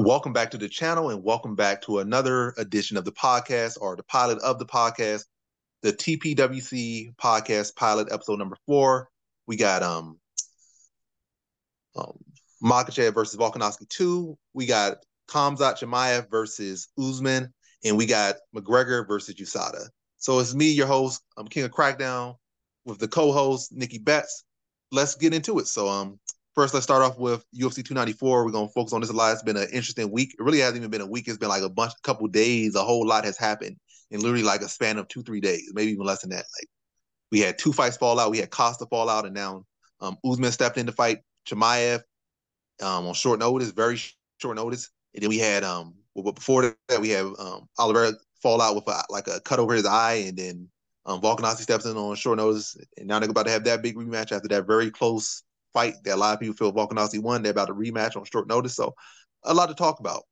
Welcome back to the channel and welcome back to another edition of the podcast or the pilot of the podcast, the TPWC podcast pilot episode number 4. We got um Makhachev versus Volkanovski 2. We got Chimaev versus Usman, and we got McGregor versus Usada. So it's me, your host, I'm King of Crackdown, with the co-host Nikki Betts. Let's get into it. So first, let's start off with UFC 294. We're going to focus on this a lot. It's been an interesting week. It really hasn't even been a week. It's been like a couple days. A whole lot has happened in literally like a span of 2-3 days, maybe even less than that. Like we had 2 fights fall out. We had Costa fall out, and now Usman stepped in to fight Chimaev on short notice, very short notice. And then we had but before that we had Oliveira fall out with a cut over his eye, and then Volkanovski steps in on short notice, and now they're about to have that big rematch after that very close fight that a lot of people feel Volkanovski won. They're about to rematch on short notice, so a lot to talk about.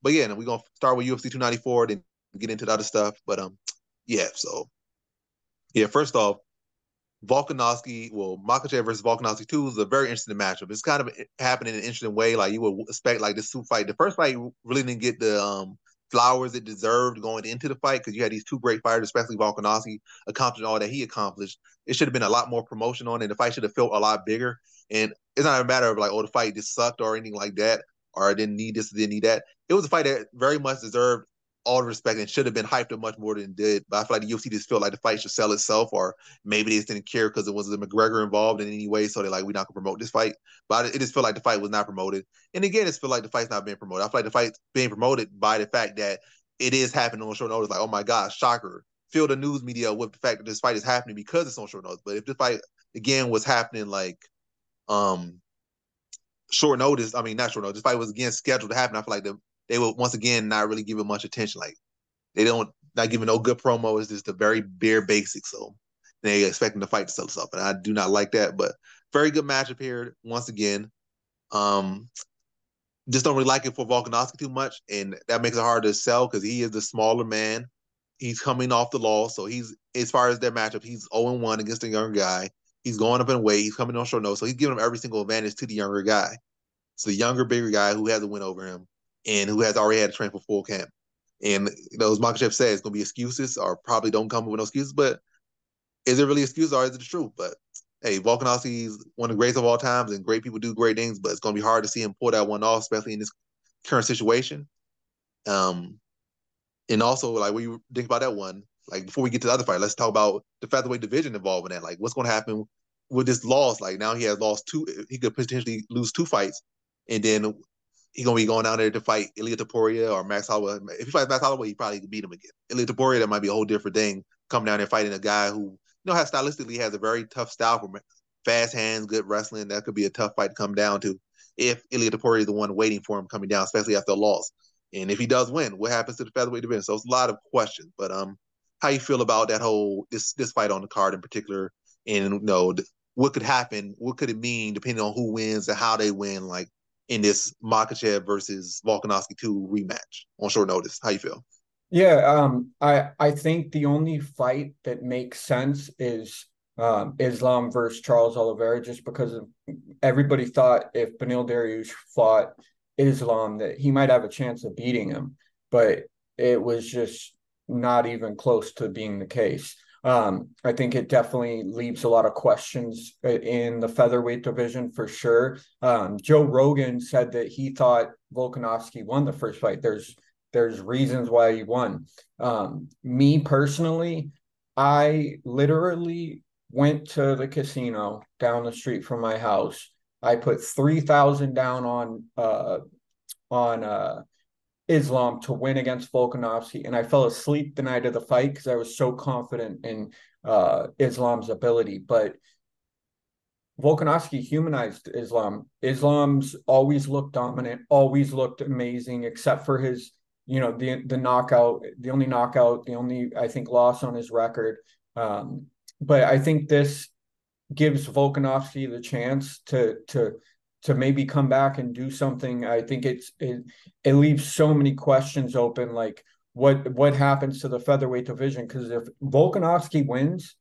But yeah, and we're gonna start with UFC 294, then get into the other stuff. But first off, Makhachev versus Volkanovski 2 is a very interesting matchup. It's kind of happened in an interesting way. Like you would expect, like this 2 fight. The first fight really didn't get the flowers it deserved going into the fight because you had these 2 great fighters, especially Volkanovski, accomplishing all that he accomplished. It should have been a lot more promotion on it. The fight should have felt a lot bigger. And it's not a matter of like, oh, the fight just sucked or anything like that, or I didn't need this, didn't need that. It was a fight that very much deserved all the respect and should have been hyped up much more than it did. But I feel like the UFC just felt like the fight should sell itself, or maybe they just didn't care because it was the McGregor involved in any way. So they're like, we're not going to promote this fight. But it just felt like the fight was not promoted. And again, it's feel like the fight's not being promoted. I feel like the fight's being promoted by the fact that it is happening on short notice. Like, oh my gosh, shocker. Fill the news media with the fact that this fight is happening because it's on short notice. But if this fight, again, was happening like short notice, I mean, not short notice, this fight was again scheduled to happen, I feel like they would once again not really give it much attention. Like they don't not giving no good promo. It's just the very bare basics. So they expecting the fight to sell itself, and I do not like that. But very good matchup here once again. Just don't really like it for Volkanovski too much, and that makes it hard to sell because he is the smaller man. He's coming off the loss, so he's as far as their matchup, he's 0-1 against a younger guy. He's going up in weight. He's coming on short notice, so he's giving him every single advantage to the younger guy. It's the younger, bigger guy who has a win over him and who has already had to train for full camp. And as Makhachev said, it's going to be excuses or probably don't come with no excuses. But is it really excuses or is it the truth? But hey, Volkanovski is one of the greats of all times, and great people do great things. But it's going to be hard to see him pull that one off, especially in this current situation. And also, like, when you think about that one, like before we get to the other fight, let's talk about the featherweight division involved in that. Like, what's going to happen with this loss? Like, now he has lost 2. He could potentially lose 2 fights, and then he's gonna be going down there to fight Ilia Topuria or Max Holloway. If he fights Max Holloway, he probably could beat him again. Ilia Topuria, that might be a whole different thing. Coming down there fighting a guy who, has stylistically has a very tough style for fast hands, good wrestling. That could be a tough fight to come down to if Ilia Topuria is the one waiting for him coming down, especially after a loss. And if he does win, what happens to the featherweight division? So it's a lot of questions. But how you feel about that whole this fight on the card in particular, and what could happen? What could it mean depending on who wins and how they win? Like in this Makhachev versus Volkanovski 2 rematch on short notice. How you feel? Yeah, I think the only fight that makes sense is Islam versus Charles Oliveira, just because everybody thought if Beneil Dariush fought Islam that he might have a chance of beating him, but it was just not even close to being the case. I think it definitely leaves a lot of questions in the featherweight division for sure. Joe Rogan said that he thought Volkanovski won the first fight. There's reasons why he won. Me personally, I literally went to the casino down the street from my house. I put 3,000 down on Islam to win against Volkanovski, and I fell asleep the night of the fight because I was so confident in Islam's ability. But Volkanovski humanized Islam. Islam's always looked dominant, always looked amazing, except for his, the knockout, the only knockout, the only, I think, loss on his record. But I think this gives Volkanovski the chance to maybe come back and do something. I think it leaves so many questions open, like what happens to the featherweight division? Because if Volkanovski wins,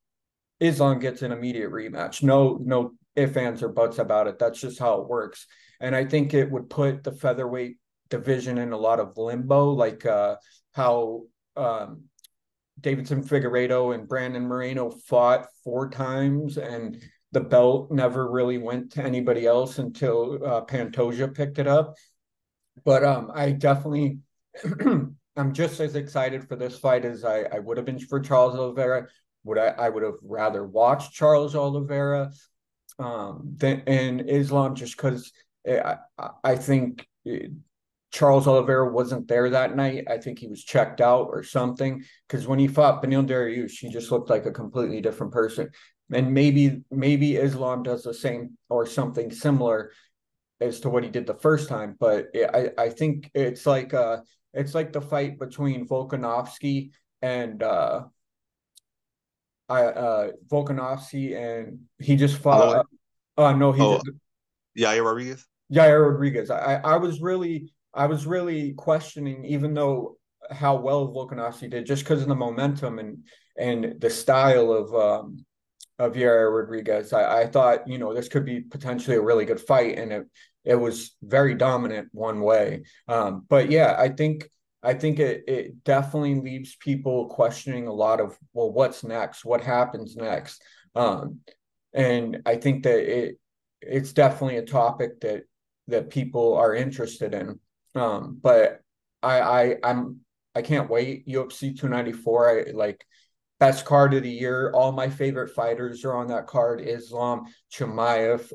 Islam gets an immediate rematch. No ifs, ands, or buts about it. That's just how it works. And I think it would put the featherweight division in a lot of limbo, like how Davidson Figueiredo and Brandon Moreno fought 4 times, and the belt never really went to anybody else until Pantoja picked it up. But I definitely I'm just as excited for this fight as I would have been for Charles Oliveira. I would have rather watched Charles Oliveira than in Islam, just because I think Charles Oliveira wasn't there that night. I think he was checked out or something. Because when he fought Beneil Dariush, he just looked like a completely different person. And maybe Islam does the same or something similar as to what he did the first time. But I think it's like the fight between Volkanovski and Volkanovski, and he just Holloway? fought. No, he Oh, just Yair Rodriguez? Jair Rodriguez. I was really questioning, even though how well Volkanovski did, just because of the momentum and the style of Yair Rodriguez. I thought, this could be potentially a really good fight, and it was very dominant one way. But yeah, I think it definitely leaves people questioning a lot of, well, what's next? What happens next? And I think that it's definitely a topic that people are interested in. But I can't wait. UFC 294. I like best card of the year. All my favorite fighters are on that card. Islam, Chimaev,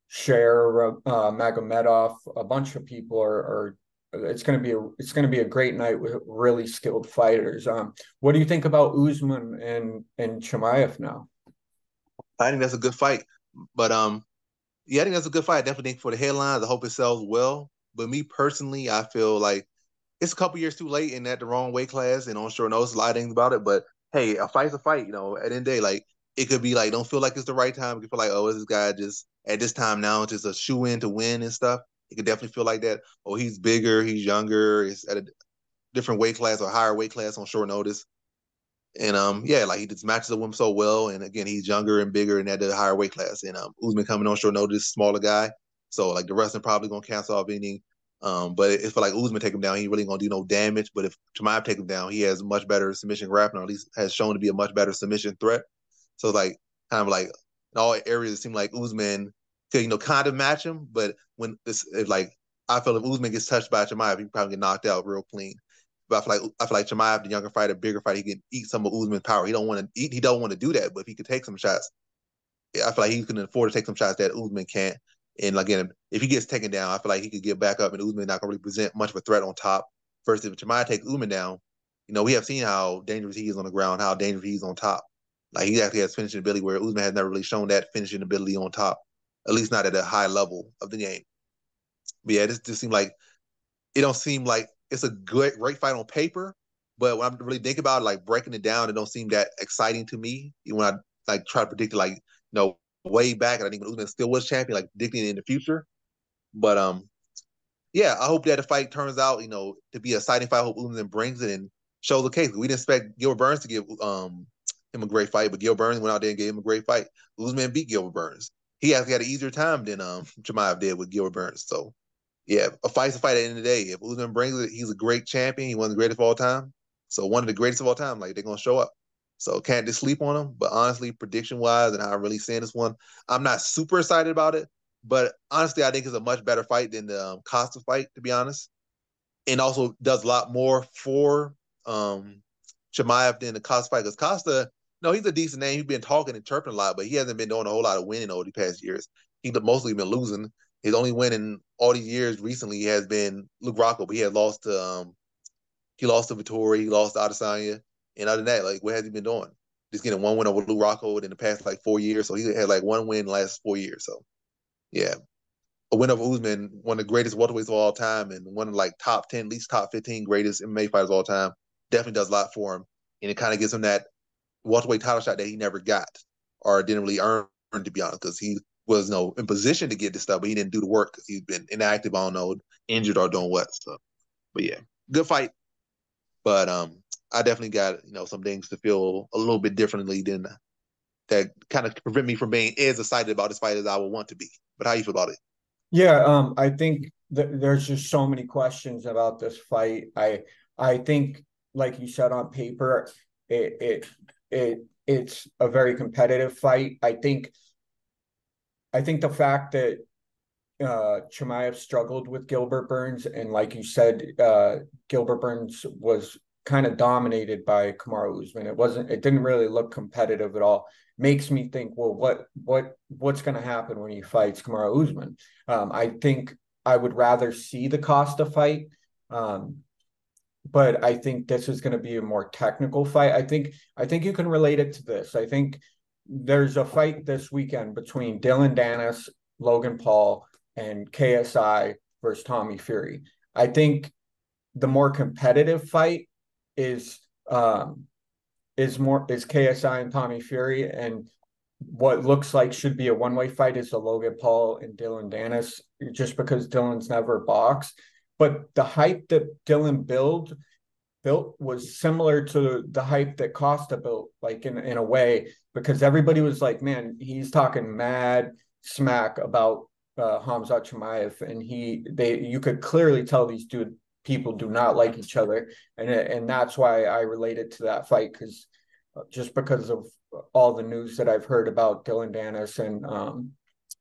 Sher, Magomedov. A bunch of people are. It's gonna be a great night with really skilled fighters. What do you think about Usman and Chimaev now? I think that's a good fight. But yeah, I think that's a good fight. I definitely think for the headlines, I hope it sells well. But me personally, I feel like it's a couple years too late and at the wrong weight class. And on short notice, a lot of things about it. But hey, a fight's a fight. At the end of the day, like it could be like don't feel like it's the right time. It could feel like, oh, is this guy just at this time now just a shoe in to win and stuff. It could definitely feel like that. Oh, he's bigger, he's younger, he's at a different weight class or higher weight class on short notice. And yeah, like he just matches up with him so well. And again, he's younger and bigger and at the higher weight class. And Usman coming on short notice, smaller guy. So like the wrestling probably gonna cancel off anything. But if like Usman take him down, he really gonna do no damage. But if Chimaev take him down, he has much better submission grappling, or at least has shown to be a much better submission threat. So like kind of like in all areas, it seemed like Usman could kind of match him. But when this if like I feel if Usman gets touched by Chimaev, he probably get knocked out real clean. But I feel like Chimaev, the younger fighter, bigger fighter, he can eat some of Usman's power. He don't want to eat. He don't want to do that. But if he could take some shots, yeah, I feel like he can afford to take some shots that Usman can't. And again, if he gets taken down, I feel like he could get back up, and Usman not going to really present much of a threat on top. First, if Chimaev takes Usman down, we have seen how dangerous he is on the ground, how dangerous he is on top. Like he actually has finishing ability where Usman has never really shown that finishing ability on top, at least not at a high level of the game. But yeah, this just seemed like it don't seem like it's a great fight on paper, but when I really think about it, like breaking it down, it don't seem that exciting to me. When I like try to predict it, like way back, and I think when Usman still was champion, like predicting it in the future. But yeah, I hope that the fight turns out, to be an exciting fight. I hope Usman brings it and shows the case. We didn't expect Gilbert Burns to give him a great fight, but Gilbert Burns went out there and gave him a great fight. Usman beat Gilbert Burns. He actually had an easier time than Chimaev did with Gilbert Burns. So yeah, a fight's a fight at the end of the day. If Usman brings it, he's a great champion. He one of the greatest of all time. So one of the greatest of all time, like they're gonna show up. So can't just sleep on him. But honestly, prediction wise and how I'm really seeing this one, I'm not super excited about it. But honestly, I think it's a much better fight than the Costa fight, to be honest. And also does a lot more for Chimaev than the Costa fight. Because Costa, no, he's a decent name. He's been talking and chirping a lot, but he hasn't been doing a whole lot of winning over the past years. He's mostly been losing. His only win in all these years recently has been Luke Rocco, but he lost to Vittori, he lost to Adesanya, and other than that, like what has he been doing? Just getting one win over Luke Rocco in the past like 4 years. So he had like one win in the last 4 years. So yeah, a win over Usman, one of the greatest welterweights of all time, and one of like top 10, at least top 15 greatest MMA fighters of all time. Definitely does a lot for him, and it kind of gives him that welterweight title shot that he never got or didn't really earn, to be honest, because he was in position to get this stuff, but he didn't do the work because he's been inactive, I don't know, injured or doing what. So, but yeah, good fight. But I definitely got some things to feel a little bit differently than that kind of prevent me from being as excited about this fight as I would want to be. But how you feel about it? Yeah, I think there's just so many questions about this fight. I think, like you said, on paper, it's a very competitive fight. I think the fact that Chimaev struggled with Gilbert Burns, and like you said, Gilbert Burns was kind of dominated by Kamaru Usman. It didn't really look competitive at all. Makes me think, well, what's going to happen when he fights Kamaru Usman? I think I would rather see the Costa fight, but I think this is going to be a more technical fight. I think you can relate it to this. I think there's a fight this weekend between Dylan Dennis, Logan Paul, and KSI versus Tommy Fury. I think the more competitive fight is KSI and Tommy Fury, and what looks like should be a one-way fight is the Logan Paul and Dylan Dennis, just because Dylan's never boxed. But the hype that Dylan built was similar to the hype that Costa built, like in a way, because everybody was like, man, he's talking mad smack about Khamzat Chimaev, and you could clearly tell these people do not like each other, and that's why I related to that fight, because of all the news that I've heard about Dylan Dennis and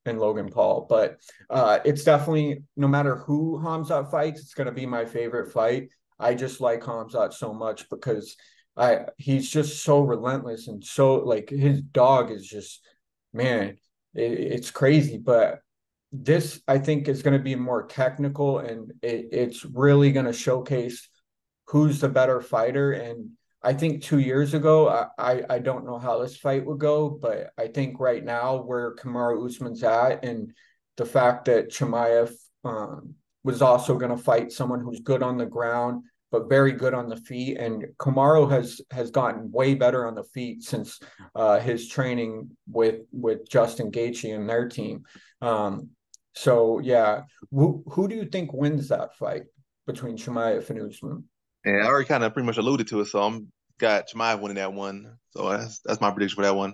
Logan Paul. But it's definitely, no matter who Khamzat fights, it's going to be my favorite fight. I just like Khamzat so much because he's just so relentless, and so, like, his dog is just, man, it's crazy. But this, I think, is going to be more technical, and it's really going to showcase who's the better fighter. And I think 2 years ago, I don't know how this fight would go, but I think right now where Kamaru Usman's at, and the fact that Chimaev was also going to fight someone who's good on the ground but very good on the feet, and Kamaru has gotten way better on the feet since his training with Justin Gaethje and their team. So yeah, who do you think wins that fight between Chimaev and Usman? And I already kind of pretty much alluded to it, so I'm got Chimaev winning that one. So that's my prediction for that one.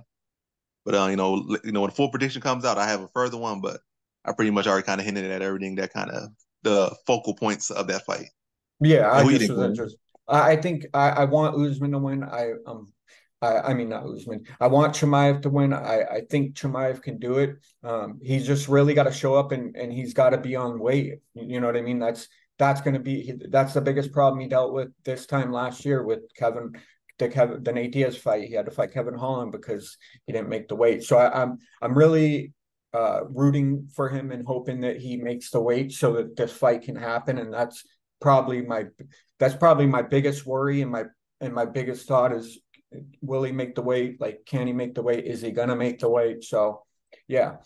But when the full prediction comes out, I have a further one, but I pretty much already kind of hinted at everything that kind of the focal points of that fight. Yeah, And I who you just think was wins? interested. I think I want Usman to win. I mean, not Usman. I want Chimaev to win. I think Chimaev can do it. He's just really got to show up, and he's got to be on weight. You know what I mean? That's the biggest problem he dealt with this time last year with the Nate Diaz fight. He had to fight Kevin Holland because he didn't make the weight. So I'm really rooting for him and hoping that he makes the weight so that this fight can happen. And probably my that's probably my biggest worry, and my biggest thought is, will he make the weight? Like, can he make the weight? Is he gonna make the weight? So yeah.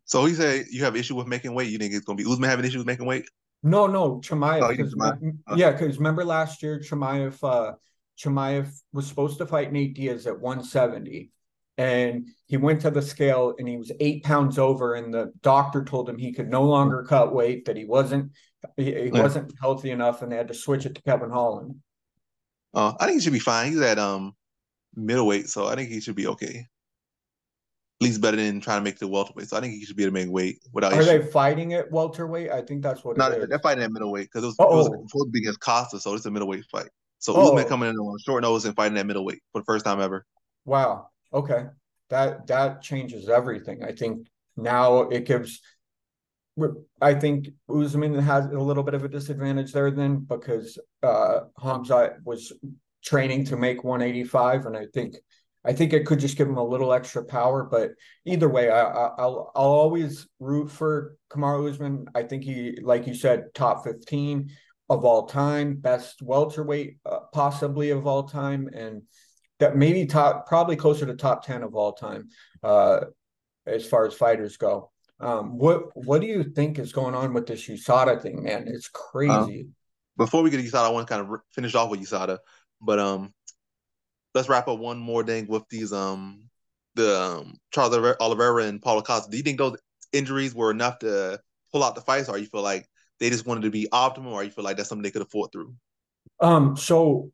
So he said you have issue with making weight. You think it's gonna be Usman having issues with making weight? No, Chimaev, Oh, you think because Chimaev? yeah, because remember last year Chimaev was supposed to fight Nate Diaz at 170, and he went to the scale and he was 8 pounds over, and the doctor told him he could no longer cut weight, that he Yeah. wasn't healthy enough, and they had to switch it to Kevin Holland. I think he should be fine. He's at middleweight, so I think he should be okay. At least better than trying to make the welterweight. So I think he should be able to make weight without Are they issue. fighting at welterweight? I think that's what it No, they're is. fighting at middleweight because it was Oh, supposed to be against Costa, so it's a middleweight fight. So Usman oh, coming in on short nose and fighting at middleweight for the first time ever. wow. Okay. That changes everything. I think now it gives I think Usman has a little bit of a disadvantage there then, because Hamza was training to make 185, and I think it could just give him a little extra power. But either way, I'll always root for Kamaru Usman. I think he, like you said, top 15 of all time, best welterweight possibly of all time, and that maybe probably closer to top 10 of all time as far as fighters go. What do you think is going on with this USADA thing, man? It's Uh, crazy. Before we get to USADA, I want to kind of finish off with USADA, but let's wrap up one more thing with these the Charles Oliveira and Paulo Costa. Do you think those injuries were enough to pull out the fights, or you feel like they just wanted to be optimal, or you feel like that's something they could have fought through? So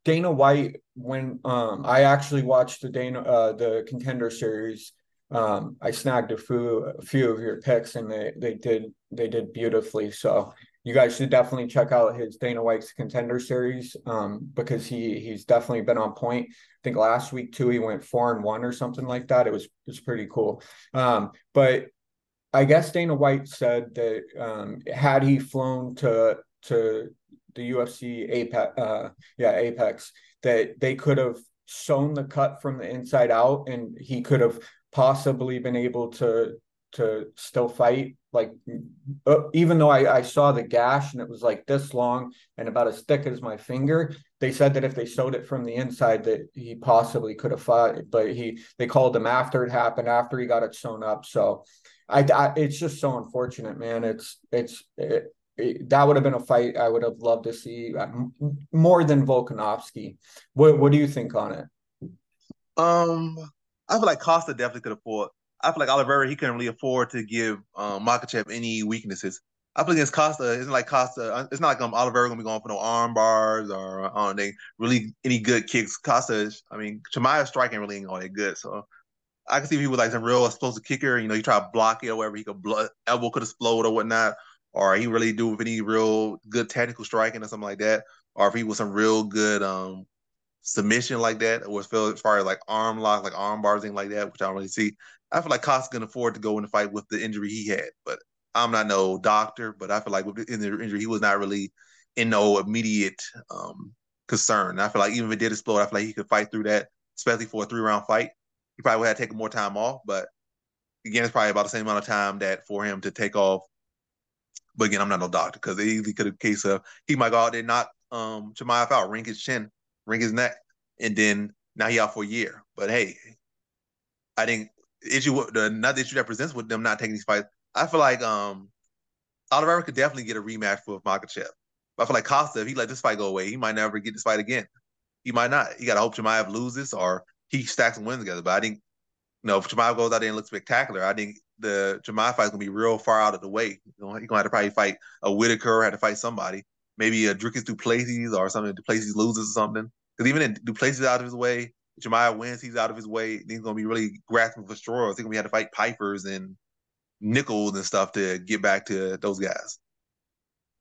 Dana White, when I actually watched the Contender series, I snagged a few of your picks, and they did beautifully. So you guys should definitely check out his Dana White's Contender Series, because he's definitely been on point. I think last week too he went 4-1 or something like that. It was pretty cool. But I guess Dana White said that, had he flown to the UFC Apex, that they could have sewn the cut from the inside out, and he could have possibly been able to still fight. Like, even though I saw the gash and it was like this long and about as thick as my finger, they said that if they sewed it from the inside, that he possibly could have fought. But they called him after it happened, after he got it sewn up. So it's just so unfortunate, man. That would have been a fight I would have loved to see, more than Volkanovski. What do you think on it? Um, I feel like Costa definitely could afford. I feel like Oliveira he couldn't really afford to give Makhachev any weaknesses. I feel against Costa, it's not like Costa. It's not like Oliveira gonna be going for no arm bars or they really any good kicks. Costa, I mean, Chimaev striking really ain't all that good. So I can see if he was like some real explosive kicker. You know, he tried to block it or whatever. He could elbow could explode or whatnot, or he really do with any real good technical striking or something like that, or if he was some real good submission like that, or as far as like arm lock, like arm bars, thing like that, which I don't really see. I feel like Costa can afford to go in the fight with the injury he had, but I'm not no doctor, but I feel like with the injury, he was not really in no immediate concern. I feel like even if it did explode, I feel like he could fight through that, especially for a 3-round fight. He probably would have taken more time off, but again, it's probably about the same amount of time that for him to take off. But again, I'm not no doctor because they easily could have case of he might go out there and knock Chimaev out, ring his chin, ring his neck, and then now he out for a year. But hey, I think another issue that presents with them not taking these fights. I feel like Oliveira could definitely get a rematch with Makhachev. But I feel like Costa, if he let this fight go away, he might never get this fight again. He might not. He got to hope Chimaev loses or he stacks some wins together. But I think if Chimaev goes out there and looks spectacular, I think the Chimaev fight's gonna be real far out of the way. He's gonna have to probably fight a Whitaker, have to fight somebody, maybe a Dricus Duplessis or something. Duplessis loses or something. Because even if Duplessis is out of his way, Chimaev wins, he's out of his way. He's gonna be really grasping for straws. He's gonna have to fight Pipers and Nichols and stuff to get back to those guys.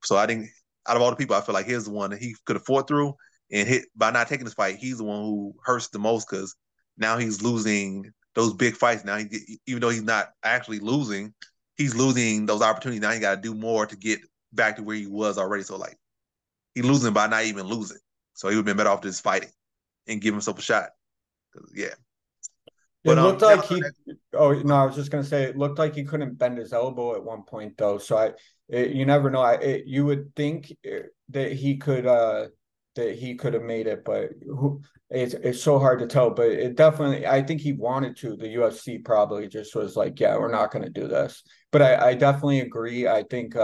So I think out of all the people, I feel like he's the one that he could have fought through and hit by not taking this fight. He's the one who hurts the most because now he's losing those big fights. Now even though he's not actually losing, he's losing those opportunities. Now he got to do more to get back to where he was already. So like he's losing by not even losing. So he would have been better off just fighting and give himself a shot. Yeah. It But looked now like he. Oh no, I was just gonna say it looked like he couldn't bend his elbow at one point though. So you never know. You would think, that he could have made it, but it's so hard to tell. But it definitely, I think he wanted to. The UFC probably just was like, yeah, we're not gonna do this. But I definitely agree. I think,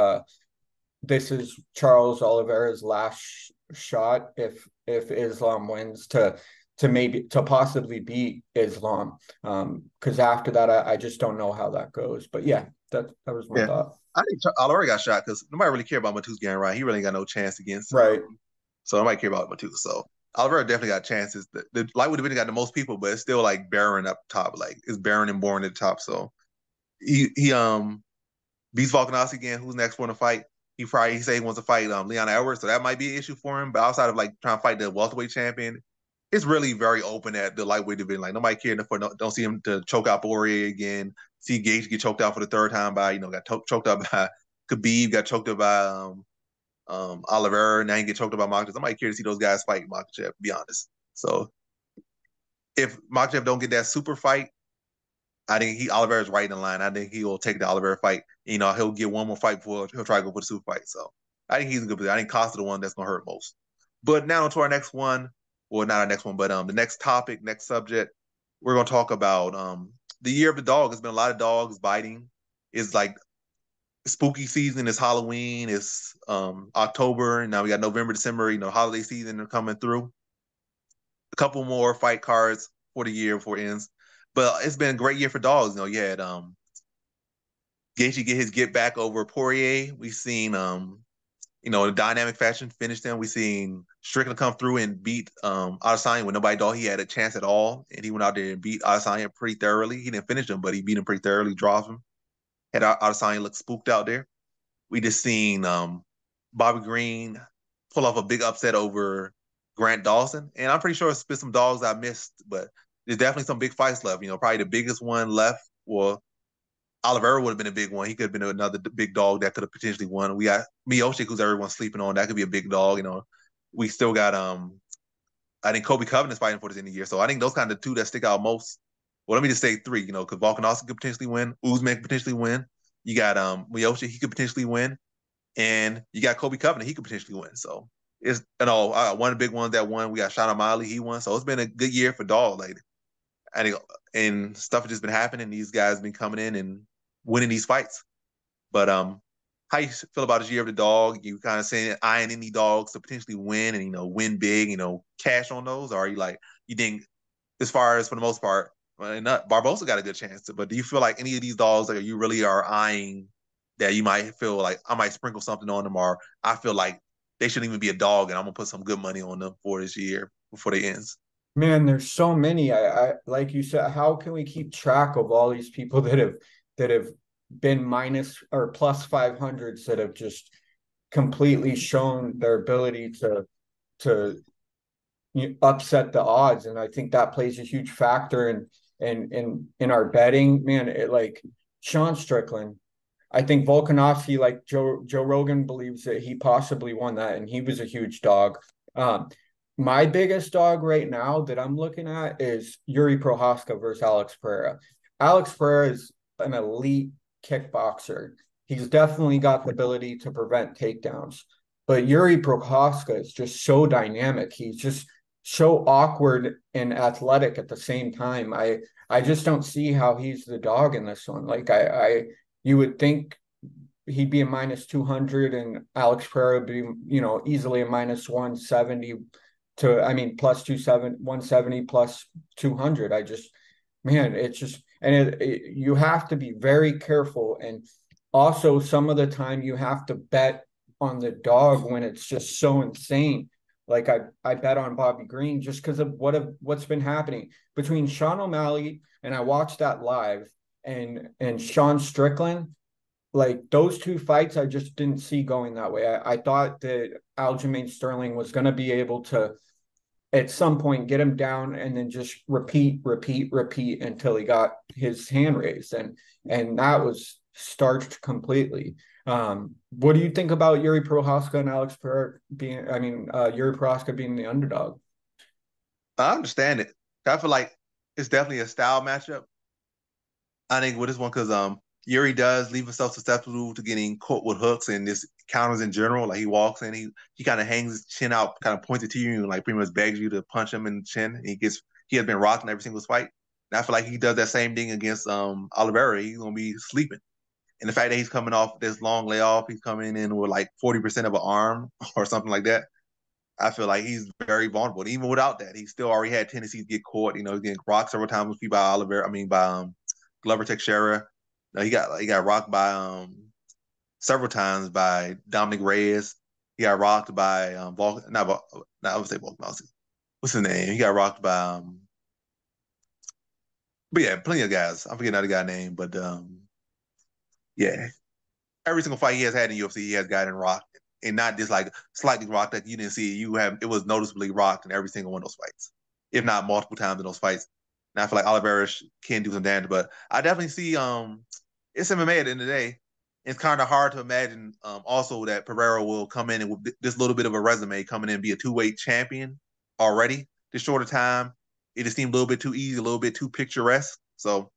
this is Charles Oliveira's last shot if Islam wins to possibly beat Islam. Because after that, I just don't know how that goes. But yeah, that was my yeah, thought. I think Oliveira got shot because nobody really care about Matus getting right. He really got no chance against Right. so nobody care about Matus. So Oliveira definitely got chances. The lightweight division got the most people, but it's still like barren up top. Like it's barren and boring at the top. So he beats Volkanovski again. Who's next for in the fight? He say he wants to fight Leon Edwards, so that might be an issue for him. But outside of like trying to fight the welterweight champion, it's really very open at the lightweight division. Like nobody cares for don't see him to choke out Poirier again. See Gage get choked out for the third time by got choked up by Khabib, got choked up by Oliveira. Now he get choked up by Makhachev. Somebody care to see those guys fight Makhachev. To be honest, so if Makhachev don't get that super fight, I think Oliveira's right in line. I think he will take the Oliveira fight. He'll get one more fight before he'll try to go for the super fight. So I think he's in good position. I think Costa the one that's gonna hurt most. But now to our next one. Well, not our next one, but the next topic, next subject. We're gonna talk about the year of the dog. There's been a lot of dogs biting. It's like spooky season. It's Halloween. It's October. And now we got November, December. Holiday season are coming through. A couple more fight cards for the year before it ends. But it's been a great year for dogs. You had Gaethje get his get back over Poirier. We've seen the dynamic fashion finish them. We've seen Strickland come through and beat Adesanya when nobody thought he had a chance at all, and he went out there and beat Adesanya pretty thoroughly. He didn't finish him, but he beat him pretty thoroughly, dropped him. Had Adesanya look spooked out there. We just seen Bobby Green pull off a big upset over Grant Dawson, and I'm pretty sure it's been some dogs I missed, but there's definitely some big fights left. Probably the biggest one left. Well, Oliveira would have been a big one. He could have been another big dog that could have potentially won. We got Miocic, who's everyone's sleeping on. That could be a big dog. We still got I think Kobe Covington is fighting for this in the year. So I think those kind of two that stick out most. Well, let me just say three, because Volkanovski could potentially win, Usman could potentially win. You got Miocic, he could potentially win, and you got Kobe Covington, he could potentially win. So it's one of the big ones that won. We got Sean O'Malley, he won. So it's been a good year for dog lately. I think, and stuff has just been happening. These guys been coming in and winning these fights. But how you feel about this year of the dog? You kind of saying eyeing any dogs to potentially win and win big, cash on those, or are you think as far as for the most part, Barbosa got a good chance, but do you feel like any of these dogs that you really are eyeing that you might feel like I might sprinkle something on them, or I feel like they shouldn't even be a dog and I'm gonna put some good money on them for this year before they ends? Man, there's so many. I like you said, how can we keep track of all these people that have been minus or plus 500s that have just completely shown their ability to upset the odds? And I think that plays a huge factor in our betting. Man, like Sean Strickland, I think Volkanovski, like Joe Rogan believes that he possibly won that, and he was a huge dog. My biggest dog right now that I'm looking at is Yuri Prohaska versus Alex Pereira. Alex Pereira is an elite kickboxer. He's definitely got the ability to prevent takedowns. But Yuri Prohaska is just so dynamic. He's just so awkward and athletic at the same time. I just don't see how he's the dog in this one. Like you would think he'd be a minus 200 and Alex Pereira would be, easily a minus 170 plus 170 plus 200. It's just, and you have to be very careful. And also some of the time you have to bet on the dog when it's just so insane. Like I bet on Bobby Green just because of what's been happening between Sean O'Malley, and I watched that live, and Sean Strickland. Like those two fights, I just didn't see going that way. I thought that Aljamain Sterling was going to be able to, at some point, get him down and then just repeat until he got his hand raised, and that was starched completely. What do you think about Yuri Prohaska and Alex Pereira Yuri Prohaska being the underdog? I understand it. I feel like it's definitely a style matchup. I think with this one, because Yuri does leave himself susceptible to getting caught with hooks and just counters in general. Like he walks in, he kind of hangs his chin out, kind of points it to you, and like pretty much begs you to punch him in the chin. And he has been rocked in every single fight. And I feel like he does that same thing against Oliveira. He's gonna be sleeping. And the fact that he's coming off this long layoff, he's coming in with like 40% of an arm or something like that. I feel like he's very vulnerable. And even without that, he still already had tendencies to get caught. He's getting rocked several times by Oliveira. By Glover Teixeira. He got rocked by several times by Dominic Reyes. He got rocked by I would say Volkanovski. What's his name? He got rocked by but yeah, plenty of guys. I'm forgetting another guy's name, but yeah. Every single fight he has had in UFC, he has gotten rocked. And not just like slightly rocked that you didn't see. It was noticeably rocked in every single one of those fights, if not multiple times in those fights. And I feel like Oliveira can do some damage, but I definitely see it's MMA at the end of the day. It's kind of hard to imagine also that Pereira will come in and with this little bit of a resume coming in and be a two-weight champion already. This shorter time, it just seemed a little bit too easy, a little bit too picturesque. So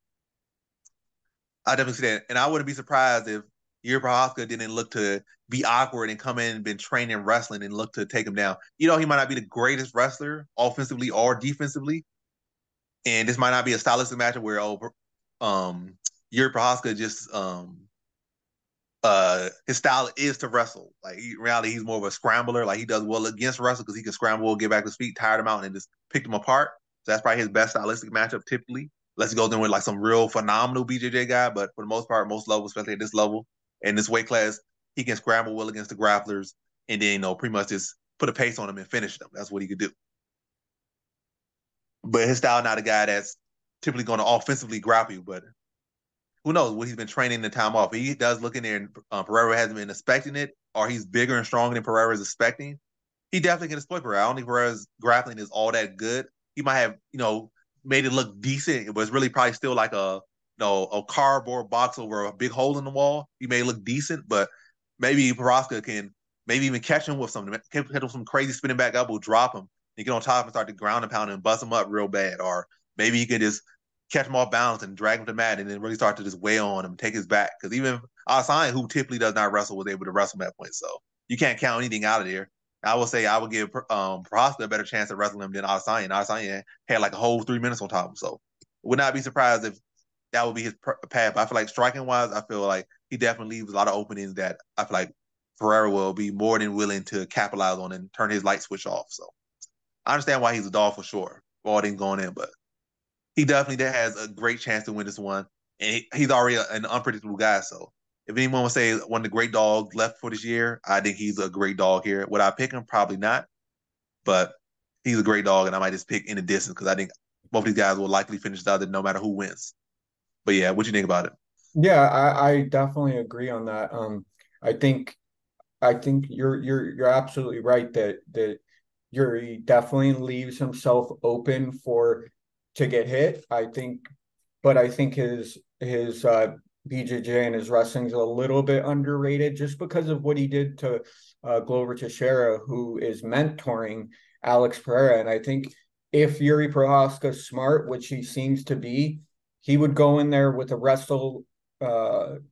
I definitely see that. And I wouldn't be surprised if Yuri Prohaska didn't look to be awkward and come in and been training wrestling and look to take him down. He might not be the greatest wrestler offensively or defensively. And this might not be a stylistic matchup where Yuri Prohaska just his style is to wrestle. Like in reality, he's more of a scrambler. Like he does well against wrestle because he can scramble, get back to his feet, tire them out, and just pick them apart. So that's probably his best stylistic matchup typically. Unless he goes in with like some real phenomenal BJJ guy, but for the most part, most levels, especially at this level and this weight class, he can scramble well against the grapplers, and then pretty much just put a pace on him and finish them. That's what he could do. But his style not a guy that's typically going to offensively grapple you, but who knows what he's been training the time off. He does look in there, and Pereira hasn't been expecting it, or he's bigger and stronger than Pereira is expecting. He definitely can exploit Pereira. I don't think Pereira's grappling is all that good. He might have, made it look decent, but it's really probably still like a cardboard box over a big hole in the wall. He may look decent, but maybe Prochazka can maybe even catch him with something, catch him with some crazy spinning back elbow, drop him, and get on top and start to ground and pound and bust him up real bad. Or maybe he can just catch him off balance and drag him to mat and then really start to just weigh on him, take his back. Because even Adesanya, who typically does not wrestle, was able to wrestle at that point. So you can't count anything out of there. I would say I would give Prochazka a better chance at wrestling him than Adesanya. Adesanya had like a whole 3 minutes on top of him. So would not be surprised if that would be his path. But I feel like striking wise, I feel like he definitely leaves a lot of openings that I feel like Pereira will be more than willing to capitalize on and turn his light switch off. So I understand why he's a dog for sure. All things going in, but he definitely has a great chance to win this one. And he's already an unpredictable guy. So if anyone would say one of the great dogs left for this year, I think he's a great dog here. Would I pick him? Probably not. But he's a great dog, and I might just pick in the distance because I think both these guys will likely finish the other no matter who wins. But yeah, what you think about it? Yeah, I definitely agree on that. I think you're absolutely right that Yuri definitely leaves himself open to get hit. But I think his BJJ and his wrestling is a little bit underrated just because of what he did to Glover Teixeira, who is mentoring Alex Pereira. And I think if Yuri Prochazka's smart, which he seems to be, he would go in there with a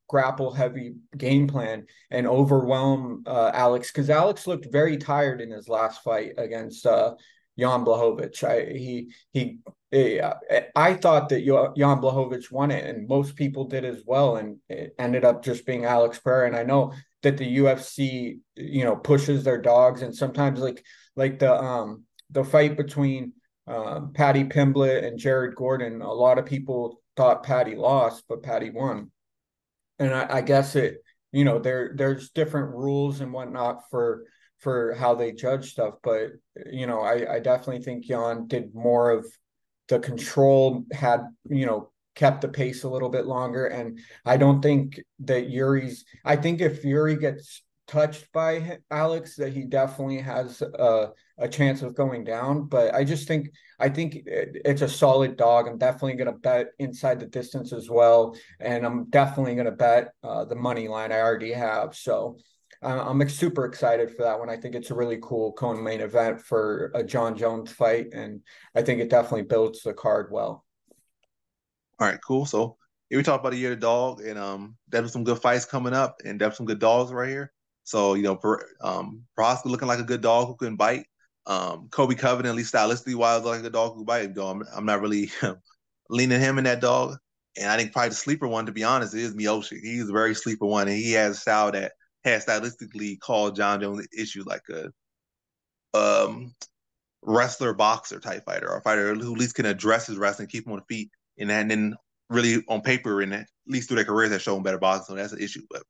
grapple heavy game plan and overwhelm Alex, because Alex looked very tired in his last fight against Jan Blachowicz. I thought that Jan Blachowicz won it, and most people did as well, and it ended up just being Alex Pereira. And I know that the UFC, pushes their dogs, and sometimes like the fight between Paddy Pimblett and Jared Gordon, a lot of people thought Paddy lost, but Paddy won. And I guess there's different rules and whatnot for how they judge stuff, but I definitely think Jan did more of the control, had kept the pace a little bit longer, and I don't think that I think if Yuri gets touched by Alex, that he definitely has a chance of going down. But I think it's a solid dog. I'm definitely going to bet inside the distance as well, and I'm definitely going to bet the money line I already have. So I'm super excited for that one. I think it's a really cool co-main event for a John Jones fight, and I think it definitely builds the card well. All right, cool. So here we talked about a year of dog, and definitely some good fights coming up, and definitely some good dogs right here. So Prochazka looking like a good dog who can bite. Kobe Covington, at least stylistically wise, like a dog who can bite. I'm not really leaning him in that dog. And I think probably the sleeper one, to be honest, is Miocic. He's a very sleeper one, and he has a style that has stylistically called John Jones issue like a wrestler boxer type fighter, or a fighter who at least can address his wrestling, keep him on the feet, and then really on paper and at least through their careers have shown better boxing. So that's an issue. But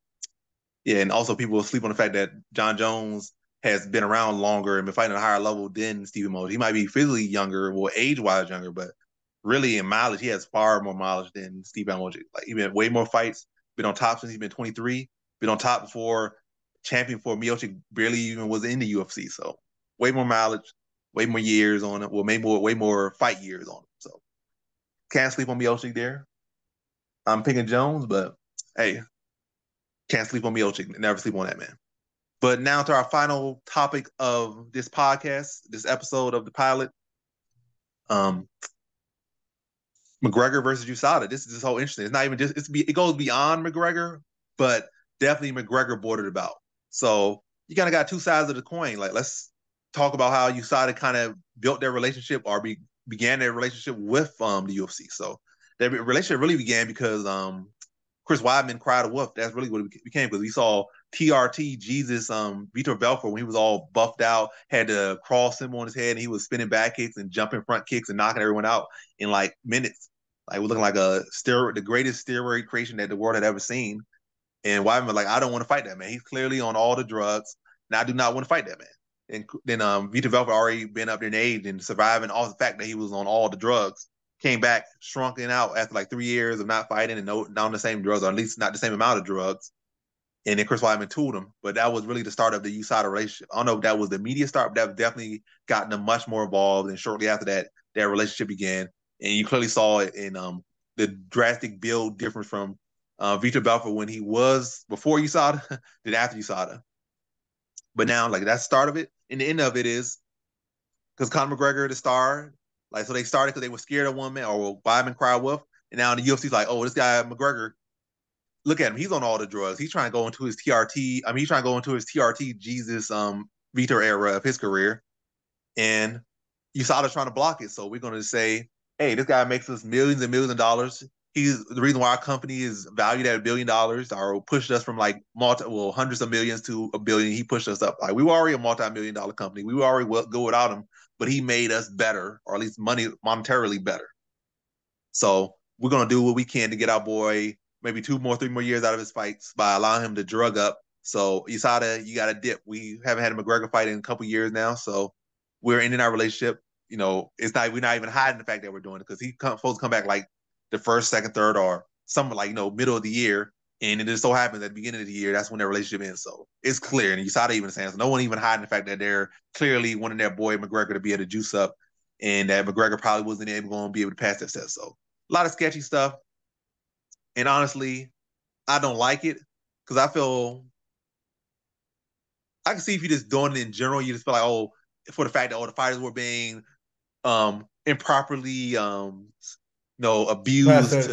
yeah, and also people will sleep on the fact that John Jones has been around longer and been fighting at a higher level than Stephen Mosley. He might be physically younger, well, age-wise younger, but really in mileage, he has far more mileage than Stephen Mosley. Like, he's been way more fights, been on top since he's been 23, been on top before champion for Miocic barely even was in the UFC. So way more mileage, way more years on it. Well, way more fight years on him. So can't sleep on Miocic there. I'm picking Jones, but hey, can't sleep on Miocic. Never sleep on that man. But now to our final topic of this podcast, this episode of the pilot. McGregor versus Usada. This is so interesting. It's not even just it goes beyond McGregor, but definitely McGregor bordered about. So you kind of got two sides of the coin. Like, let's talk about how Usada kind of built their relationship or began their relationship with the UFC. So their relationship really began because Chris Weidman cried a wolf. That's really what it became, because we saw TRT Jesus Vitor Belfort when he was all buffed out, had the cross symbol on his head, and he was spinning back kicks and jumping front kicks and knocking everyone out in like minutes. Like, we're looking like the greatest steroid creation that the world had ever seen. And Weidman was like, I don't want to fight that man. He's clearly on all the drugs, and I do not want to fight that man. And then Vitor Belfort already been up there in age and surviving all the fact that he was on all the drugs. Came back shrunken out after like 3 years of not fighting and not on the same drugs, or at least not the same amount of drugs. And then Chris Weidman tooled him. But that was really the start of the USADA relationship. I don't know if that was the immediate start, but that definitely gotten them much more involved. And shortly after that, that relationship began. And you clearly saw it in the drastic build difference from Vitor Belfort when he was before USADA than after USADA. But now, like, that's the start of it. And the end of it is because Conor McGregor, the star, like, so they started because they were scared of one man or Weidman cried wolf. And now the UFC's like, oh, this guy, McGregor, look at him. He's on all the drugs. He's trying to go into his TRT. I mean, he's trying to go into his TRT Jesus Vitor era of his career. And USADA's trying to block it. So we're going to say, hey, this guy makes us millions and millions of dollars. He's the reason why our company is valued at $1 billion, or pushed us from like hundreds of millions to $1 billion. He pushed us up. Like, we were already a multi-million dollar company. We were already good without him, but he made us better, or at least monetarily better. So we're going to do what we can to get our boy maybe 3 more years out of his fights by allowing him to drug up. So USADA, you got to dip. We haven't had a McGregor fight in a couple years now, so we're ending our relationship. You know, we're not even hiding the fact that we're doing it, because he's supposed to come back like the first, second, third, or something like, middle of the year. And it just so happens at the beginning of the year, that's when their relationship ends. So it's clear. And USADA even saying, so no one even hiding the fact that they're clearly wanting their boy McGregor to be able to juice up, and that McGregor probably wasn't going to be able to pass that test. So a lot of sketchy stuff. And honestly, I don't like it, because I can see if you're just doing it in general, you just feel like, oh, for the fact that all the fighters were being improperly abused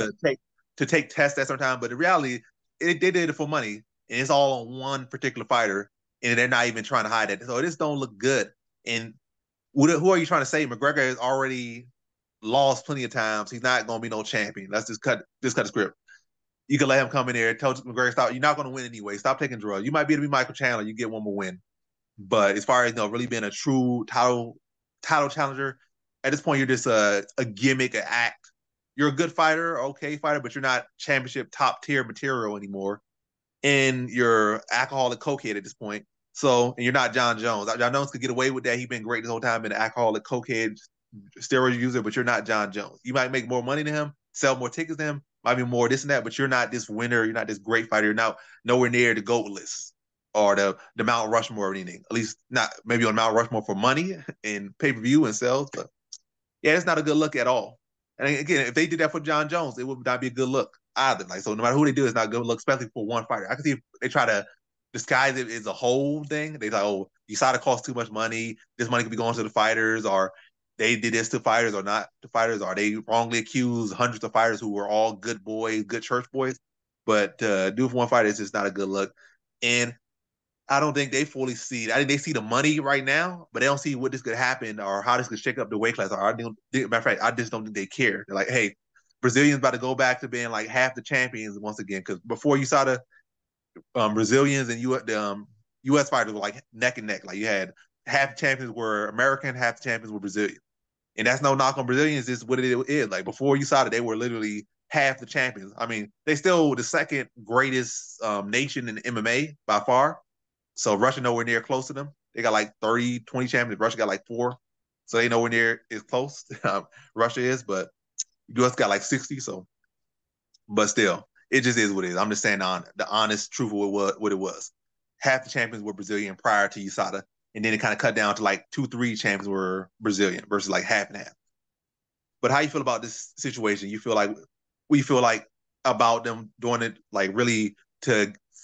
to take tests at some time. But in reality, they did it for money, and it's all on one particular fighter, and they're not even trying to hide it. So it just don't look good. And who are you trying to say? McGregor has already lost plenty of times. He's not going to be no champion. Let's just cut the script. You can let him come in there, tell McGregor, stop. You're not going to win anyway. Stop taking drugs. You might be able to be Michael Chandler. You get one more win. But as far as really being a true title challenger, at this point you're just a gimmick, an act. You're a good fighter, okay fighter, but you're not championship top tier material anymore. And you're alcoholic cokehead at this point. So, and you're not John Jones. John Jones could get away with that. He's been great this whole time, been an alcoholic cokehead steroid user, but you're not John Jones. You might make more money than him, sell more tickets than him, might be more this and that, but you're not this winner. You're not this great fighter. You're not nowhere near the GOAT list or the Mount Rushmore or anything. At least not maybe on Mount Rushmore for money and pay-per-view and sales. But yeah, it's not a good look at all. And again, if they did that for John Jones, it would not be a good look either. Like, so no matter who they do, it's not a good look, especially for one fighter. I can see if they try to disguise it as a whole thing. They like, oh, USADA costs too much money. This money could be going to the fighters, or they did this to fighters or not to fighters. Are they wrongly accused hundreds of fighters who were all good boys, good church boys? But do for one fighter is just not a good look. And I don't think they fully see. I think they see the money right now, but they don't see what this could happen or how this could shake up the weight class. Or matter of fact, I just don't think they care. They're like, hey, Brazilians about to go back to being like half the champions once again. Because before you saw the Brazilians and the U.S. fighters were like neck and neck. Like, you had half the champions were American, half the champions were Brazilian. And that's no knock on Brazilians. It's what it is. Like, before you saw it, they were literally half the champions. I mean, they still the second greatest nation in MMA by far. So Russia nowhere near close to them. They got like 30, 20 champions. Russia got like 4. So they nowhere near as close. Russia is, but US got like 60. So, but still, it just is what it is. I'm just saying the honest truth of what it was. Half the champions were Brazilian prior to USADA. And then it kind of cut down to like 2-3 champions were Brazilian versus like half and half. But how you feel about this situation? You feel like about them doing it like really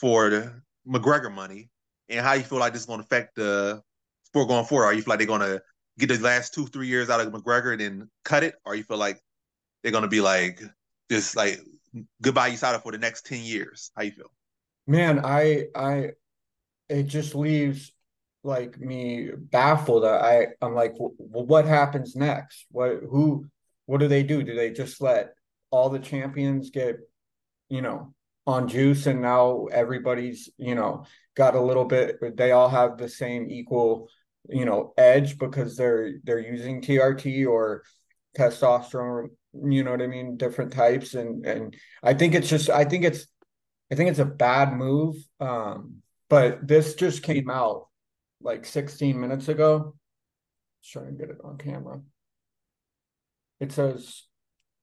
for the McGregor money, and how you feel like this is going to affect the sport going forward? Are you feel like they're going to get the last 2-3 years out of McGregor and then cut it, or you feel like they're going to be like just like goodbye USADA for the next 10 years? How you feel? Man, it just leaves like me baffled. I'm like, what happens next? What do they do? Do they just let all the champions get, on juice, and now everybody's, got a little bit, they all have the same equal, edge because they're using TRT or testosterone, you know what I mean, different types. And I think it's a bad move. But this just came out like 16 minutes ago. Let's try and get it on camera. It says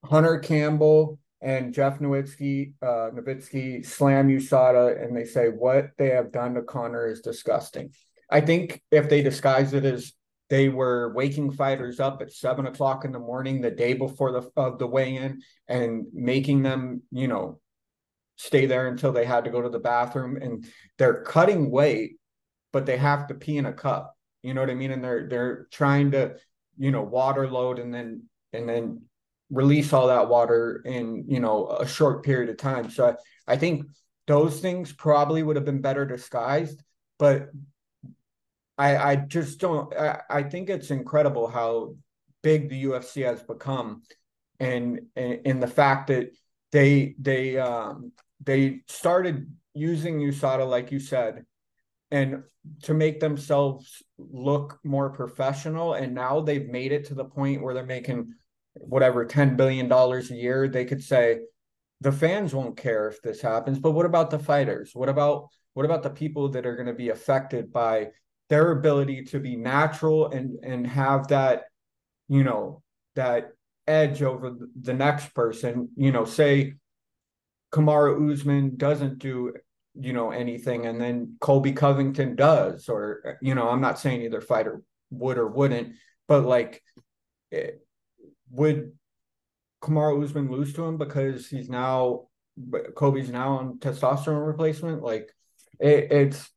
Hunter Campbell and Jeff Nowitzki slam USADA, and they say what they have done to Conor is disgusting. I think if they disguise it as they were waking fighters up at 7 o'clock in the morning the day before the weigh-in and making them, stay there until they had to go to the bathroom, and they're cutting weight, but they have to pee in a cup. You know what I mean? And they're trying to, water load and then release all that water in, a short period of time. So I think those things probably would have been better disguised, but I just don't. I think it's incredible how big the UFC has become, and in the fact that they started using USADA, like you said, and to make themselves look more professional. And now they've made it to the point where they're making whatever $10 billion a year. They could say the fans won't care if this happens, but what about the fighters? What about the people that are going to be affected by their ability to be natural and have that, that edge over the next person? Say Kamaru Usman doesn't do, anything, and then Colby Covington does, or, I'm not saying either fighter would or wouldn't, but like, would Kamaru Usman lose to him because Kobe's now on testosterone replacement? Like, it's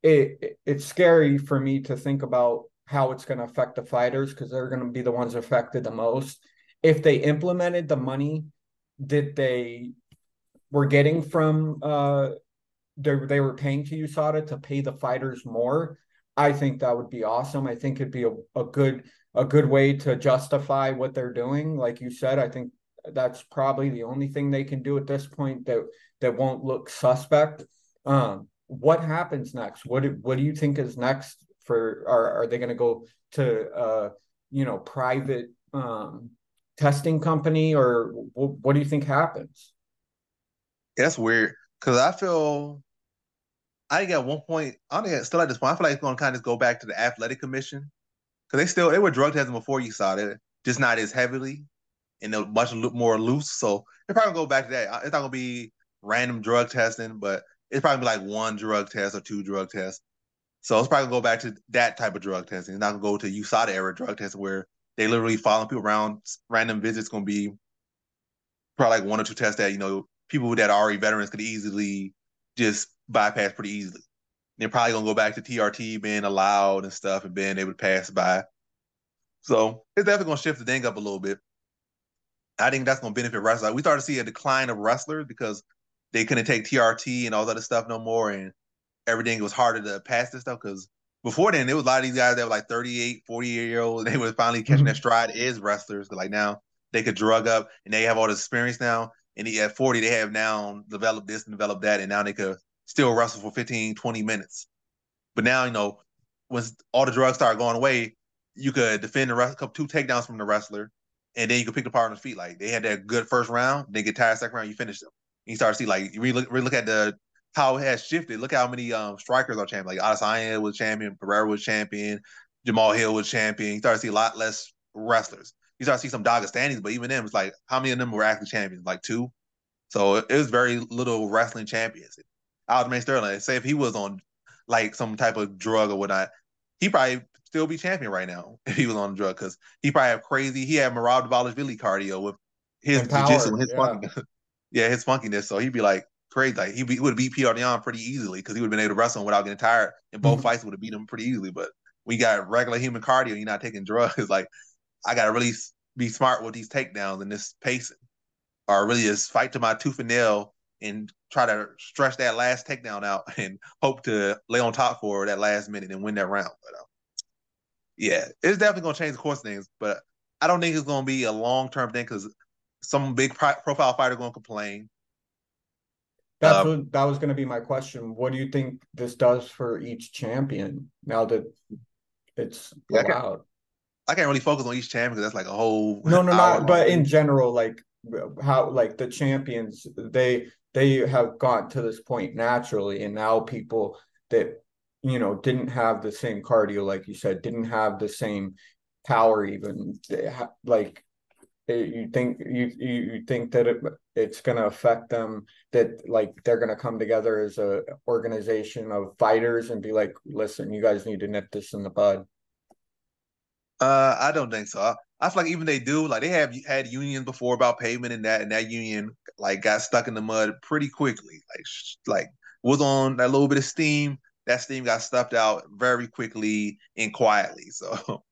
it's scary for me to think about how it's going to affect the fighters, because they're going to be the ones affected the most. If they implemented the money that they were getting from they were paying to USADA to pay the fighters more, I think that would be awesome. I think it'd be a good way to justify what they're doing. Like you said, I think that's probably the only thing they can do at this point that won't look suspect. What happens next? What do you think is next for? Are they going to go to private testing company, or what do you think happens? Yeah, that's weird because I think at one point, I don't think still at this point, I feel like it's going to kind of go back to the athletic commission because they were drug testing before you saw it, just not as heavily and they're much more loose. So they're probably gonna go back to that. It's not gonna be random drug testing, but it's probably like one drug test or two drug tests. So it's probably gonna go back to that type of drug testing. It's not gonna go to USADA era drug testing where they literally following people around. Random visits gonna be probably like one or two tests that people that are already veterans could easily just bypass pretty easily. They're probably gonna go back to TRT being allowed and stuff and being able to pass by. So it's definitely gonna shift the thing up a little bit. I think that's gonna benefit wrestlers. Like, we started to see a decline of wrestlers because they couldn't take TRT and all that other stuff no more, and everything was harder to pass this stuff. Because before then, there was a lot of these guys that were like 38, 40 year olds, and they were finally catching their stride as wrestlers. Like now they could drug up and they have all the experience now. And at 40, they have now developed this and developed that, and now they could still wrestle for 15, 20 minutes. But now, when all the drugs started going away, you could defend the wrestler, two takedowns from the wrestler, and then you could pick the part on the feet. Like they had that good first round, they get tired second round, you finish them. And you start to see like you really look at how it has shifted. Look how many strikers are champion. Like Adesanya was champion, Pereira was champion, Jamal Hill was champion. You start to see a lot less wrestlers. You start to see some Dagestanis, but even then, it's like how many of them were actually champions? Like two. So it was very little wrestling champions. Aljamain Sterling, say if he was on like some type of drug or whatnot, he probably still be champion right now if he was on a drug because he probably have crazy. He had Merab Dvalishvili cardio with his And jiu-jitsu and power, his yeah. funkiness. Yeah, his funkiness. So he'd be like crazy. Like he would have beat Piotr Yan pretty easily because he would have been able to wrestle him without getting tired. And both fights would have beat him pretty easily. But we got regular human cardio. You're not taking drugs. Like I got to really be smart with these takedowns and this pacing, or really just fight to my tooth and nail and try to stretch that last takedown out and hope to lay on top for that last minute and win that round. But yeah, it's definitely going to change the course of things, but I don't think it's going to be a long-term thing because some big profile fighter going to complain. That was going to be my question. What do you think this does for each champion now that it's Yeah, allowed? I can't really focus on each champion because that's like a whole No, no, hour not. long But in thing. general, like how, like the champions, they have gotten to this point naturally, and now people that didn't have the same cardio, like you said, didn't have the same power even. Like you think that it's going to affect them, that like they're going to come together as a organization of fighters and be like, listen, you guys need to nip this in the bud. I don't think so. I feel like even they do, like they have had unions before about payment, and that union like got stuck in the mud pretty quickly. Like was on that little bit of steam. That steam got stuffed out very quickly and quietly. So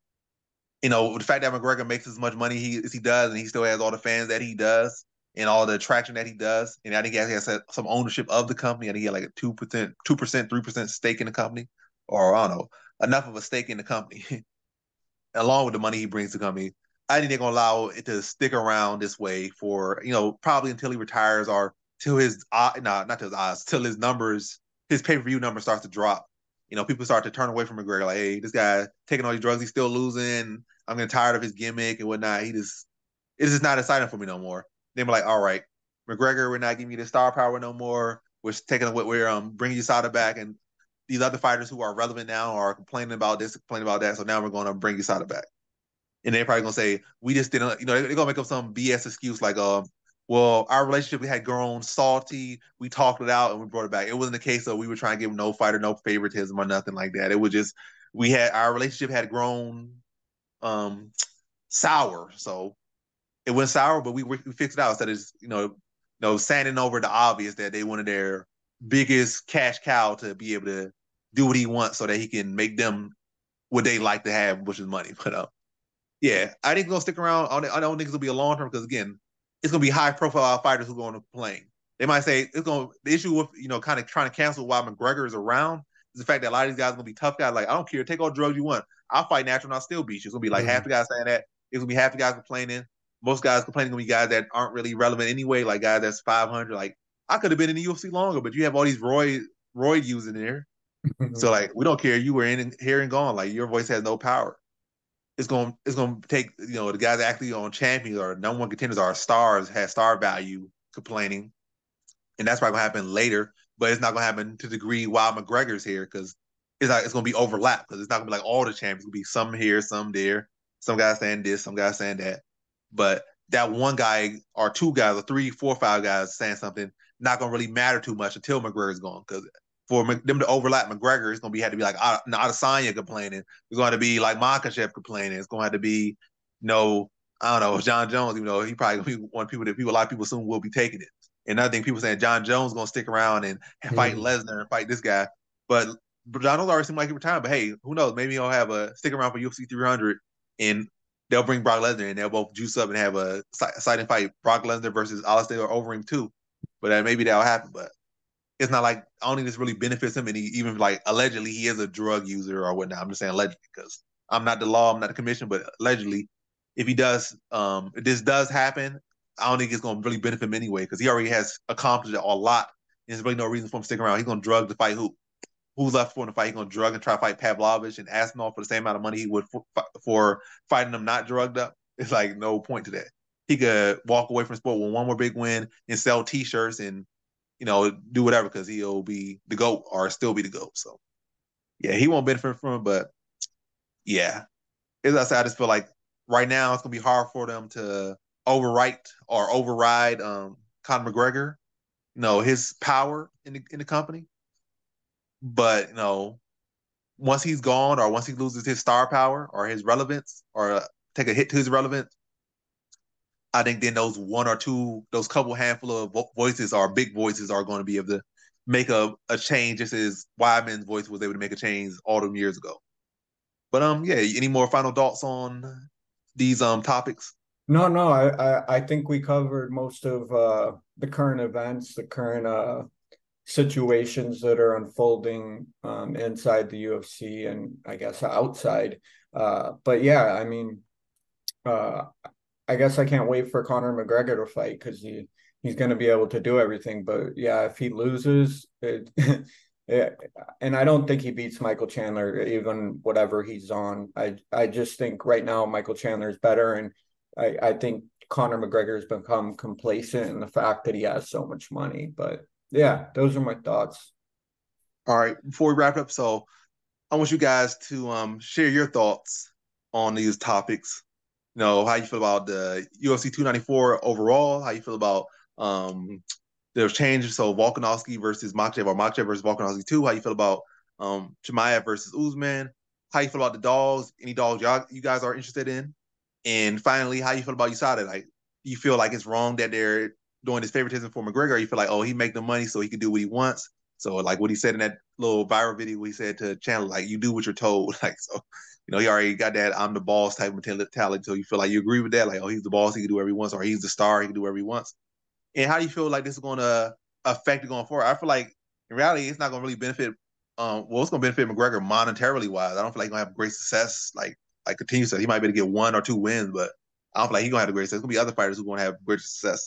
the fact that McGregor makes as much money as he does, and he still has all the fans that he does, and all the attraction that he does, and I think he has some ownership of the company. I think he had like a 2%, 3% stake in the company, or I don't know, enough of a stake in the company, along with the money he brings to the company. I think they're gonna allow it to stick around this way for probably until he retires or till his not till his odds, till his numbers, his pay-per-view number starts to drop. People start to turn away from McGregor, like, hey, this guy taking all these drugs, he's still losing. I'm getting tired of his gimmick and whatnot. It's just not exciting for me no more. Then we're like, all right, McGregor, we're not giving you the star power no more. We're bringing Usada back, and these other fighters who are relevant now are complaining about this, complaining about that. So now we're going to bring Usada back, and they're probably going to say we just didn't. They're going to make up some BS excuse like, well, our relationship had grown salty. We talked it out and we brought it back. It wasn't the case of we were trying to give no fighter no favoritism or nothing like that. It was just our relationship had grown sour. So it went sour, but we fixed it out instead of just, sanding over the obvious that they wanted their biggest cash cow to be able to do what he wants so that he can make them what they like to have, which is money. But yeah, I think it's gonna stick around. I don't think it's gonna be a long term because again, it's gonna be high profile fighters who are going to complain. They might say the issue with kind of trying to cancel why McGregor is around is the fact that a lot of these guys are gonna be tough guys. Like I don't care, take all the drugs you want. I'll fight natural and I'll still beat you. It's gonna be like half the guys saying that. It's gonna be half the guys complaining. Most guys complaining gonna be guys that aren't really relevant anyway, like guys that's 500. Like I could have been in the UFC longer, but you have all these roid using there. So like we don't care. You were in here and gone. Like your voice has no power. It's gonna take the guys actually on champions or number one contenders or stars has star value complaining, and that's probably gonna happen later. But it's not gonna happen to the degree while McGregor's here because it's gonna be overlap because it's not gonna be like all the champions. It'll be some here, some there, some guys saying this, some guys saying that. But that one guy or two guys or three, four, five guys saying something not gonna really matter too much until McGregor's gone because for them to overlap McGregor, it's gonna had to be like Adesanya complaining. It's going to be like Makhachev complaining. It's going to have to be, I don't know, John Jones. Even though he probably gonna be one people that a lot of people soon will be taking it. And another thing, people saying John Jones is gonna stick around and fight Lesnar and fight this guy, but John Jones already seemed like he retired. But hey, who knows? Maybe he'll have a stick around for UFC 300 and they'll bring Brock Lesnar and they'll both juice up and have a exciting fight. Brock Lesnar versus Alistair Overeem too. But maybe that'll happen. But it's not like I don't think this really benefits him. And even like allegedly he is a drug user or whatnot. I'm just saying allegedly because I'm not the law, I'm not the commission, but allegedly, if if this does happen, I don't think it's going to really benefit him anyway because he already has accomplished a lot. And there's really no reason for him to stick around. He's going to drug to fight who? Who's left for him to fight? He's going to drug and try to fight Pavlovich and Aspinall for the same amount of money he would for fighting them not drugged up. It's like no point to that. He could walk away from sport with one more big win and sell T-shirts and do whatever because he'll be the GOAT or still be the GOAT. So yeah, he won't benefit from it, but yeah, as I said, I just feel like right now it's gonna be hard for them to override Conor McGregor, his power in the company. But once he's gone or once he loses his star power or his relevance or take a hit to his relevance, I think then those couple handful of voices or big voices are going to be able to make a change, just as Weidman's voice was able to make a change all them years ago. But yeah, any more final thoughts on these topics? No, I think we covered most of the current events, the current situations that are unfolding inside the UFC and I guess outside. But yeah, I mean, uh, I guess I can't wait for Conor McGregor to fight because he's going to be able to do everything. But yeah, if he loses, yeah, and I don't think he beats Michael Chandler, even whatever he's on. I just think right now Michael Chandler is better, and I think Conor McGregor has become complacent in the fact that he has so much money. But yeah, those are my thoughts. All right, before we wrap up, so I want you guys to share your thoughts on these topics. You know, how you feel about the UFC 294 overall, how you feel about there's changes. So Volkanovski versus Makhachev or Makhachev versus Volkanovski 2, how you feel about Chimaev versus Usman, how you feel about the dogs, any dogs you guys are interested in. And finally, how you feel about Usada? Like, you feel like it's wrong that they're doing this favoritism for McGregor, or you feel like, oh, he make the money so he can do what he wants. So like what he said in that little viral video, he said to Chandler, like, you do what you're told. Like, so, you know, he already got that I'm the boss type mentality. So you feel like you agree with that, like, oh, he's the boss, he can do whatever he wants, or he's the star, he can do whatever he wants. And how do you feel like this is going to affect it going forward? I feel like in reality, it's not going to really benefit. Well, it's going to benefit McGregor monetarily wise. I don't feel like he's going to have great success. Like continue to, he might be able to get 1 or 2 wins, but I don't feel like he's going to have a great success. There's going to be other fighters who are going to have great success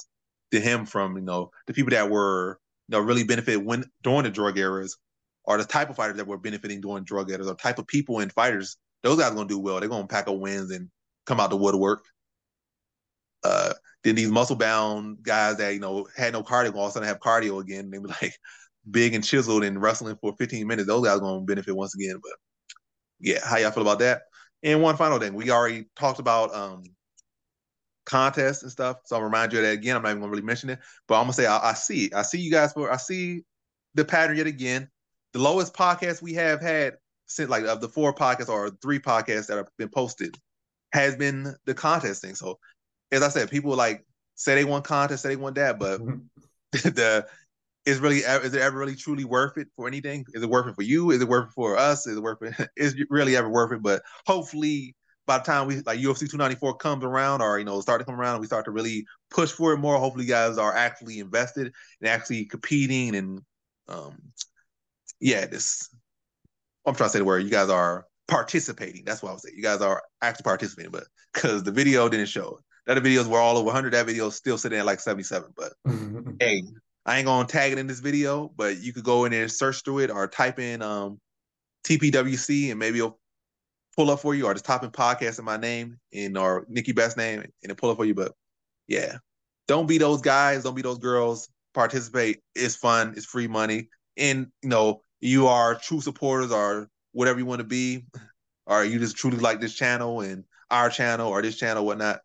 to him from, you know, the people that were, you know, really benefit when during the drug eras, or the type of fighters that were benefiting during drug eras, or type of people and fighters. Those guys are going to do well. They're going to pack up wins and come out the woodwork. Uh, then these muscle bound guys that, you know, had no cardio all of a sudden have cardio again. They were like big and chiseled and wrestling for 15 minutes. Those guys are going to benefit once again. But yeah, how y'all feel about that? And one final thing, we already talked about contests and stuff. So I'll remind you of that again. I'm not even going to really mention it, but I'm going to say I see it. I see you guys I see the pattern yet again. The lowest podcast we have had since, like, of the 4 podcasts or 3 podcasts that have been posted has been the contest thing. So as I said, people like say they want contest, say they want that, but the is it ever really truly worth it for anything? Is it worth it for you? Is it worth it for us? Is it worth it? Is it really ever worth it? But hopefully by the time we like UFC 294 comes around, or, you know, start to come around and we start to really push for it more, hopefully you guys are actually invested and actually competing. And um yeah, this I'm trying to say the word, you guys are participating. That's what I would say. You guys are actually participating, but because the video didn't show it. The other videos were all over 100. That video is still sitting at like 77. But hey, I ain't gonna tag it in this video, but you could go in there and search through it, or type in TPWC, and maybe it'll pull up for you, or just type in podcast in my name or Nikki Best's name, and it'll pull up for you. But yeah, don't be those guys, don't be those girls. Participate. It's fun. It's free money. And, you know, you are true supporters, or whatever you want to be, or you just truly like this channel and our channel or this channel, whatnot.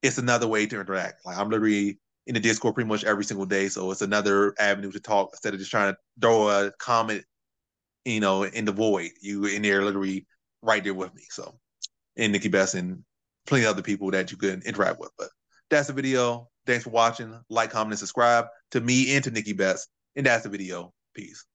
It's another way to interact. Like, I'm literally in the Discord pretty much every single day, so it's another avenue to talk instead of just trying to throw a comment, you know, in the void. You in there literally right there with me. So, and Nikki Best and plenty of other people that you can interact with. But that's the video. Thanks for watching. Like, comment, and subscribe to me and to Nikki Best. And that's the video. Peace.